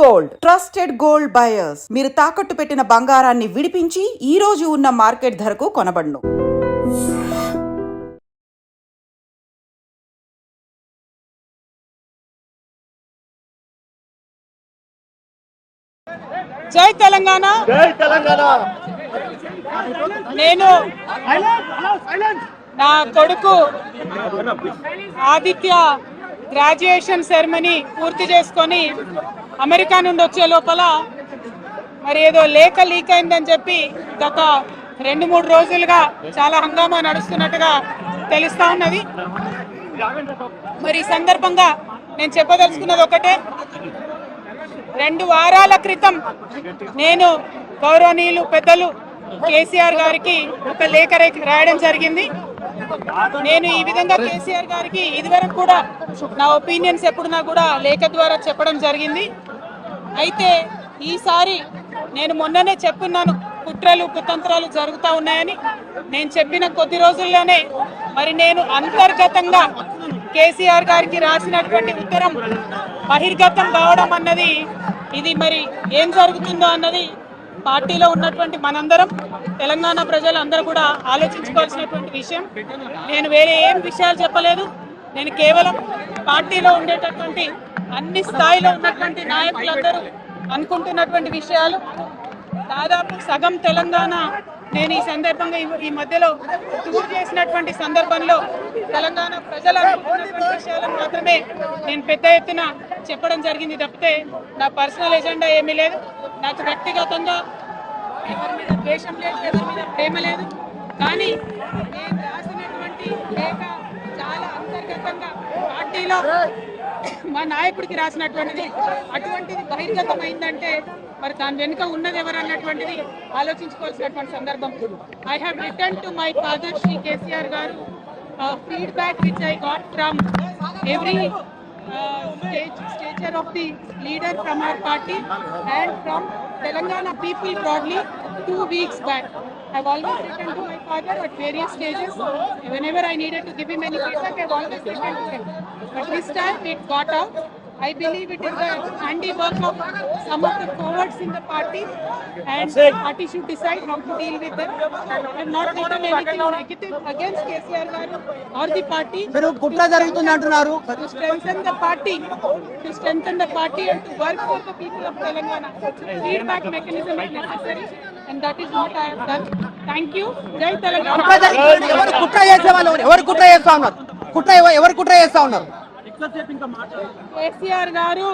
Gold trusted gold buyers. మీరు తాకట్టు పెట్టిన బంగారాన్ని విడిపించి ఈ రోజు ఉన్న మార్కెట్ ధరకు కొనబడును. జై తెలంగాణ. జై తెలంగాణ. నేను నా కొడుకు ఆదిత్య గ్రాడ్యుయేషన్ సెరమనీ పూర్తి చేసుకొని అమెరికా నుండి వచ్చే లోపల మరి ఏదో లేఖ లీక్ అయిందని చెప్పి గత 2-3 రోజులుగా చాలా హంగామా నడుస్తున్నట్టుగా తెలుస్తా ఉన్నది. మరి ఈ సందర్భంగా నేను చెప్పదలుచుకున్నది ఒకటే, 2 వారాల క్రితం నేను గౌరవనీయులు పెద్దలు కేసీఆర్ గారికి ఒక లేఖ రాయడం జరిగింది. నేను ఈ విధంగా కేసీఆర్ గారికి ఇదివరకు కూడా నా ఒపీనియన్స్ ఎప్పుడున్నా కూడా లేఖ ద్వారా చెప్పడం జరిగింది. అయితే ఈసారి నేను మొన్ననే చెప్పున్నాను, కుట్రలు కుతంత్రాలు జరుగుతూ ఉన్నాయని. నేను చెప్పిన కొద్ది రోజుల్లోనే మరి నేను అంతర్గతంగా కేసీఆర్ గారికి రాసినటువంటి ఉత్తరం బహిర్గతం కావడం అన్నది, ఇది మరి ఏం జరుగుతుందో అన్నది పార్టీలో ఉన్నటువంటి మనందరం, తెలంగాణ ప్రజలందరూ కూడా ఆలోచించుకోవాల్సినటువంటి విషయం. నేను వేరే ఏం విషయాలు చెప్పలేదు. నేను కేవలం పార్టీలో ఉండేటటువంటి అన్ని స్థాయిలో ఉన్నటువంటి నాయకులందరూ అనుకుంటున్నటువంటి విషయాలు. దాదాపు సగం తెలంగాణ నేను ఈ సందర్భంగా ఈ మధ్యలో టూర్ చేసినటువంటి సందర్భంలో తెలంగాణ ప్రజలు అనుకుంటున్నటువంటి విషయాలను మాత్రమే నేను పెద్ద ఎత్తున చెప్పడం జరిగింది తప్పితే నా పర్సనల్ ఎజెండా ఏమీ లేదు. నాకు వ్యక్తిగతంగా ఎవరి మీద ద్వేషం లేదు, ఎవరి మీద ప్రేమ లేదు. కానీ నేను రాసినటువంటి లేఖ చాలా అంతర్గతంగా పార్టీలో మా నాయకుడికి రాసినటువంటిది. అటువంటిది బహిర్గతమైందంటే మరి దాని వెనుక ఉన్నది ఎవరు అన్నటువంటిది ఆలోచించుకోవాల్సినటువంటి సందర్భం. I have return to my father Shri KCR garu feedback which I got from every stature of the leader from our party and from Telangana people broadly 2 weeks back. I've always written to my father at various stages. Whenever I needed to give him any feedback, I've always written to him. But this time it got out. I believe it is the handiwork of some of the forwards in the party, and the party should decide how to deal with them. I have not written anything negative against KCR garu or the party. మీరు కుట్ర జరుగుతుంది అంటున్నారు. To strengthen the party, and to work for the people of Telangana. Feedback mechanism is necessary, and that is what I have done. Thank you. Jai Telangana. ఎవరు కుట్ర చేసే వాళ్ళు? ఎవరు కుట్ర చేస్తా ఉన్నారు? ఎవరు కుట్ర చేస్తా ఉన్నారు? కేసీఆర్ గారు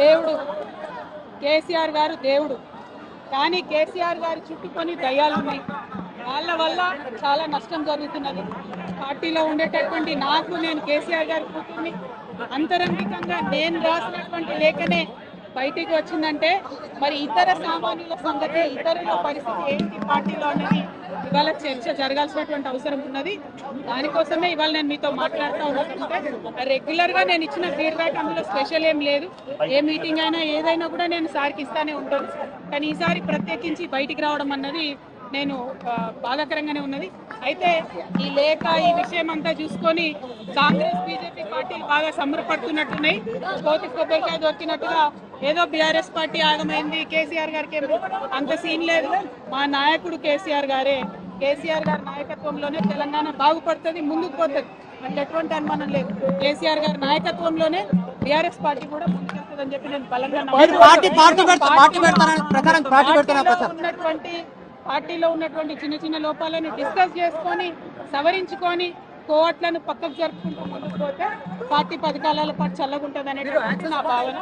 దేవుడు, కేసీఆర్ గారు దేవుడు. కానీ కేసీఆర్ గారి చుట్టుకొని దయ్యాలు ఉన్నాయి. వాళ్ళ వల్ల చాలా నష్టం జరుగుతున్నది. పార్టీలో ఉండేటటువంటి నాకు, నేను కేసీఆర్ గారి కూతుర్ని, అంతరంగికంగా నేను రాసినటువంటి లేఖనే బయటికి వచ్చిందంటే మరి ఇతర సామాన్యుల సంగతి, ఇతరుల పరిస్థితి ఏంటి పార్టీలో అనేది ఇవాళ చర్చ జరగాల్సినటువంటి అవసరం ఉన్నది. దానికోసమే ఇవాళ నేను మీతో మాట్లాడుతూ ఉన్నానంటే, రెగ్యులర్గా నేను ఇచ్చిన ఫీడ్బ్యాక్ అందులో స్పెషల్ ఏం లేదు. ఏ మీటింగ్ అయినా ఏదైనా కూడా నేను సార్కి ఇస్తానే ఉంటాను. కానీ ఈసారి ప్రత్యేకించి బయటికి రావడం అన్నది నేను బాధాకరంగానే ఉన్నది. అయితే ఈ లేఖ, ఈ విషయం అంతా చూసుకొని కాంగ్రెస్ బీజేపీ పార్టీలు బాగా సంబరపడుతున్నట్టున్నాయి. కోతి కొబ్బరికాయ దొరికినట్టుగా ఏదో బీఆర్ఎస్ పార్టీ ఆగమైంది, కేసీఆర్ గారికి అంత సీన్ లేదు. మా నాయకుడు కేసీఆర్ గారే. కేసీఆర్ గారి నాయకత్వంలోనే తెలంగాణ బాగుపడుతుంది, ముందుకు పోతుంది. అంటే ఎటువంటి అనుమానం లేదు. కేసీఆర్ గారి నాయకత్వంలోనే బీఆర్ఎస్ పార్టీ కూడా ముందుకెళ్తుందని చెప్పి నేను బలంగా పార్టీలో ఉన్నటువంటి చిన్న చిన్న లోపాలను డిస్కస్ చేసుకొని సవరించుకొని కోవట్లను పక్కకు జరుపుకుంటూ ముందుకు పోతే పార్టీ 10 కాలాల పాటు చల్లగుంటుంది అనేటువంటి నా భావన.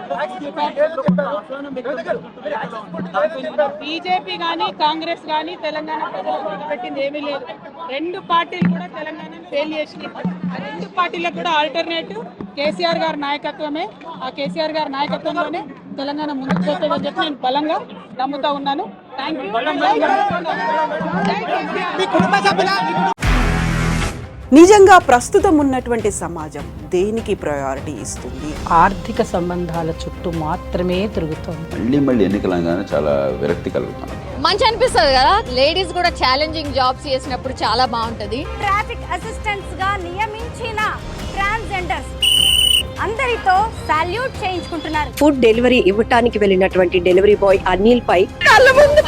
బీజేపీ కానీ కాంగ్రెస్ కానీ తెలంగాణ ప్రజలకు పెట్టింది ఏమీ లేదు. 2 పార్టీలు కూడా తెలంగాణను ఫెయిల్ చేసినాయి. ఆ 2 పార్టీలకు కూడా ఆల్టర్నేటివ్ కేసీఆర్ గారి నాయకత్వమే. ఆ కేసీఆర్ గారి నాయకత్వంలోనే తెలంగాణ ముందుకు పోతుందని చెప్పి నేను బలంగా నమ్ముతా ఉన్నాను. Thank you. నిజంగా ప్రస్తుతం ఉన్నటువంటి సమాజం దేనికి ప్రయారిటీ ఇస్తుంది? ఆర్థిక సంబంధాల చుట్టూ మాత్రమే తిరుగుతోంది. మళ్ళీ ఎన్నికలంగానే చాలా విరక్తి కలుగుతాను. మంచి అనిపిస్తుంది కదా, లేడీస్ కూడా ఛాలెంజింగ్ జాబ్స్ చేసినప్పుడు చాలా బాగుంటది. ట్రాఫిక్ అసిస్టెంట్స్ గా నియమించిన ట్రాన్స్జెండర్స్ అందరితో సాల్యూట్ చేయించుకుంటున్నారు. ఫుడ్ డెలివరీ ఇవ్వటానికి వెళ్ళినటువంటి డెలివరీ బాయ్ అనిల్ పై కళ్ళ ముందు